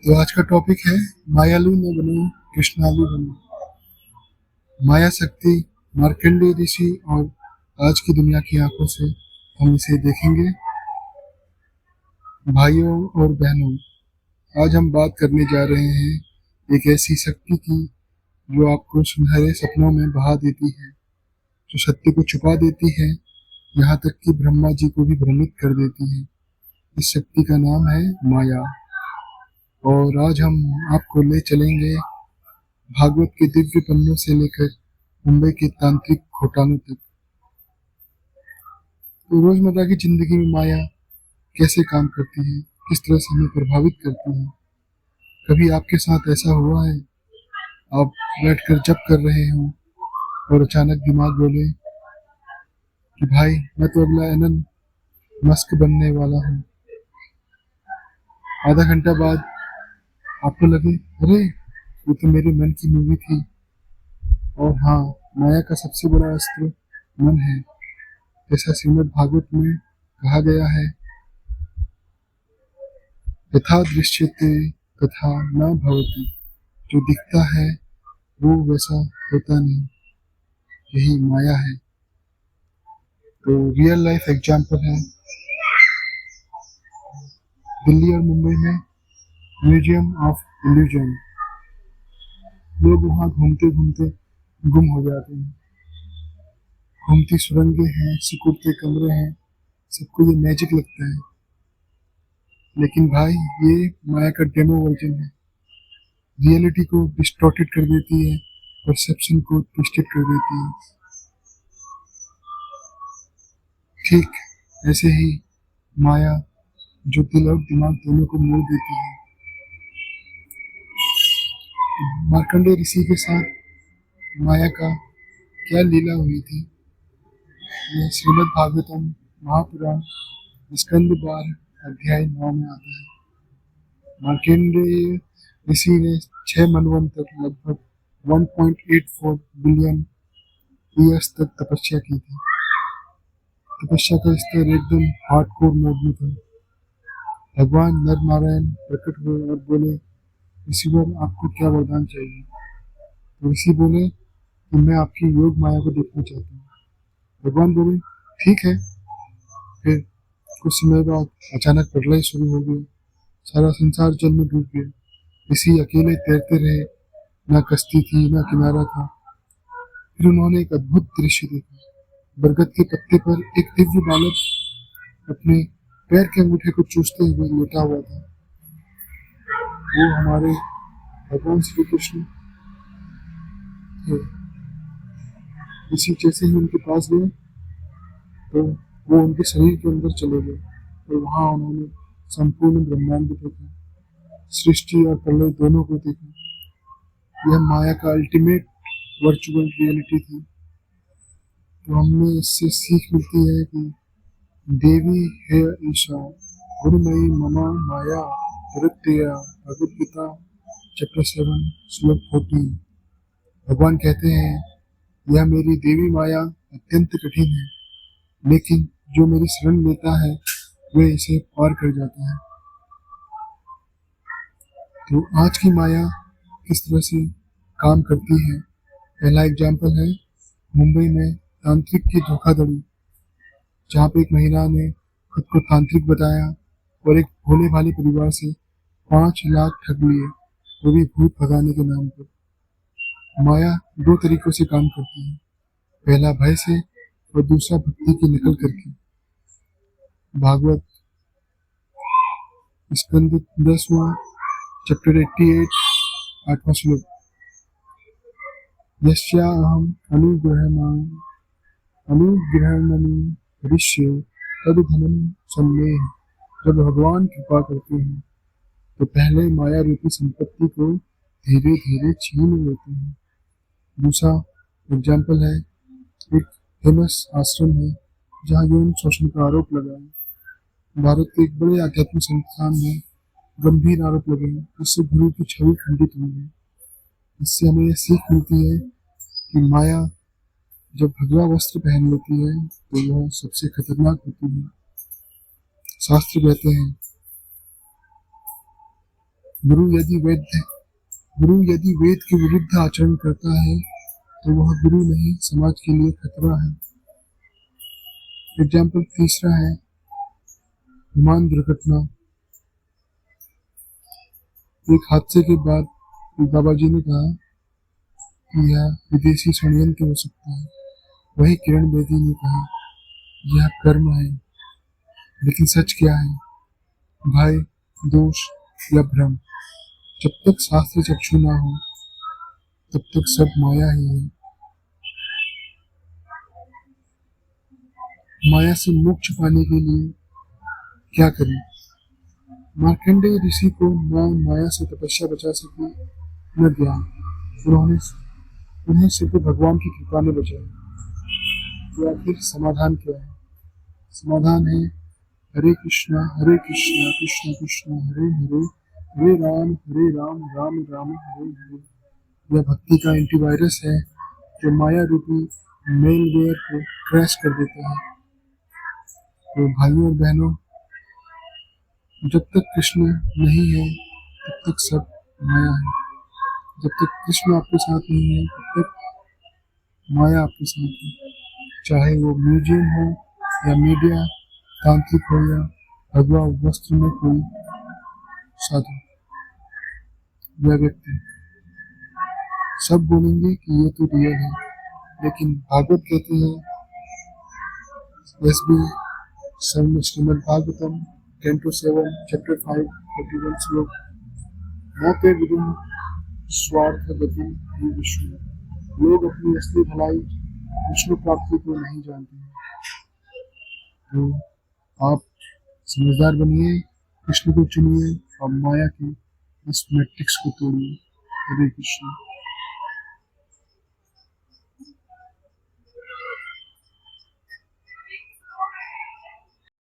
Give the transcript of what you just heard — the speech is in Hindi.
तो आज का टॉपिक है मायालु न बनो कृष्णालु बनो। माया शक्ति, मार्कंडेय ऋषि और आज की दुनिया की आंखों से हम इसे देखेंगे। भाइयों और बहनों, आज हम बात करने जा रहे हैं एक ऐसी शक्ति की जो आपको सुनहरे सपनों में बहा देती है, जो सत्य को छुपा देती है, यहाँ तक कि ब्रह्मा जी को भी भ्रमित कर देती है। इस शक्ति का नाम है माया। और आज हम आपको ले चलेंगे भागवत के दिव्य पन्नों से लेकर मुंबई के तांत्रिक घोटालों तक। तो रोजमर्रा की जिंदगी में माया कैसे काम करती है, किस तरह से हमें प्रभावित करती है। कभी आपके साथ ऐसा हुआ है, आप बैठकर जप कर रहे हो और अचानक दिमाग बोले कि भाई मैं तो अगला एलन मस्क बनने वाला हूँ। आधा घंटा बाद आपको लगे अरे ये तो मेरे मन की मूवी थी। और हाँ, माया का सबसे बड़ा अस्त्र मन है। जैसा श्रीमद् भागवत में कहा गया है, यथा दृश्यते तथा न भवति। जो दिखता है वो वैसा होता नहीं, यही माया है। तो रियल लाइफ एग्जाम्पल है, दिल्ली और मुंबई में म्यूजियम ऑफ इल्यूजन। लोग वहाँ घूमते घूमते गुम हो जाते हैं। घूमती सुरंगें हैं, सिकुड़ते कमरे हैं, सबको ये मैजिक लगता है। लेकिन भाई ये माया का डेमो वर्जन है। रियलिटी को डिस्टॉर्टेड कर देती है, परसेप्शन को ट्विस्टेड कर देती है। ठीक ऐसे ही माया जो दिल और दिमाग दोनों को मोड़ देती है। मार्कंडेय ऋषि के साथ माया का क्या लीला हुई थी, ये श्रीमद् भागवतम महापुराण स्कंद 12 अध्याय 9 में आता है। मार्कंडेय ऋषि ने 6 मनवंतर लगभग 1.84 बिलियन ईयर्स तक तपस्या की थी। तपस्या का स्तर एकदम हार्डकोर मोड में था। भगवान नर नारायण प्रकट हुए और बोले, ऋषिवर आपको क्या वरदान चाहिए। तो ऋषि बोले कि मैं आपकी योग माया को देखना चाहता हूँ। भगवान बोले ठीक है। फिर कुछ समय बाद अचानक प्रलय शुरू हो गया। सारा संसार जल में डूब गया। ऋषि अकेले तैरते रहे, ना कश्ती थी ना किनारा था। फिर उन्होंने एक अद्भुत दृश्य देखा। बरगद के पत्ते पर एक दिव्य बालक अपने पैर के अंगूठे को चूसते हुए लेटा हुआ था। वो हमारे भगवान श्री कृष्ण थे। ऋषि जैसे ही उनके पास गए तो वो उनके शरीर के अंदर चले गए और वहां उन्होंने संपूर्ण ब्रह्मांड देखा, सृष्टि और प्रलय दोनों को देखा। यह माया का अल्टीमेट वर्चुअल रियलिटी थी। तो हमें इससे सीख मिलती है कि देवी है ईशा गुरुमयी ममा माया प्रत्यया। भगवद गीता चैप्टर 7 श्लोक 14। भगवान कहते हैं, यह मेरी देवी माया अत्यंत कठिन है, लेकिन जो मेरी शरण लेता है वह इसे पार कर जाता है। तो आज की माया किस तरह से काम करती है, पहला एग्जाम्पल है मुंबई में तांत्रिक की धोखाधड़ी, जहाँ पे एक महिला ने खुद को तांत्रिक बताया और एक भोले भाले परिवार से 5 लाख ठग लिए, वो भी भूत भगाने के नाम पर। माया 2 तरीकों से काम करती है, पहला भय से और दूसरा भक्ति की नकल करके। भागवत स्कंद 10वां चैप्टर 88 8वां श्लोक। यस्याहम् अनुग्रहणानि करिष्ये तद्धनम सम्मेह। जब भगवान कृपा करते हैं तो पहले माया रूपी संपत्ति को धीरे धीरे छीन लेते हैं। दूसरा एग्जाम्पल है, एक फेमस आश्रम है जहाँ यौन शोषण का आरोप लगा है। भारत के एक बड़े आध्यात्मिक संस्थान में गंभीर आरोप लगे हैं, जिससे गुरु की छवि खंडित हुई है। इससे हमें यह सीख मिलती है कि माया जब भगवा वस्त्र पहन लेती है तो यह सबसे खतरनाक होती है। शास्त्र कहते हैं, गुरु यदि वेद गुरु यदि वेद के विरुद्ध आचरण करता है तो वह गुरु नहीं, समाज के लिए खतरा है। एग्जाम्पल तीसरा है विमान दुर्घटना। एक हादसे के बाद बाबा जी ने कहा कि यह विदेशी षड्यंत्र हो सकता है। वही किरण बेदी ने कहा यह कर्म है। लेकिन सच क्या है? भय, दोष या भ्रम? जब तक शास्त्र चक्षु ना हो तब तक सब माया ही है। माया से मोक्ष पाने के लिए क्या करें? मार्कंडेय ऋषि को न माया से तपस्या बचा सकी न ज्ञान। उन्हें सिर्फ भगवान की कृपा ने बचाया। तो आखिर समाधान क्या है? समाधान है हरे कृष्णा कृष्ण कृष्ण हरे हरे, हरे राम राम राम हरे हरे। यह भक्ति का एंटीवायरस है जो माया रूपी मेलवेयर को क्रैश कर देता है। तो भाइयों और बहनों, जब तक कृष्ण नहीं है तब तक सब माया है। जब तक कृष्ण आपके साथ नहीं है तब तक माया आपके साथ है। चाहे वो म्यूजियम हो या मीडिया, तांत्रिक हो या भगवा वस्त्र में कोई साधु या व्यक्ति, सब बोलेंगे कि ये तो रियल है। लेकिन भागवत कहते हैं, S B Srimad Bhagavatam canto 7 chapter 5 41 श्लोक, मोते विदुम स्वार्थ गति विष्णु। लोग अपनी असली भलाई विष्णु प्राप्ति को नहीं जानते हैं। तो आप समझदार बनिए, कृष्ण को चुनिए और माया के इस मैट्रिक्स को तोड़िए। हरे कृष्ण।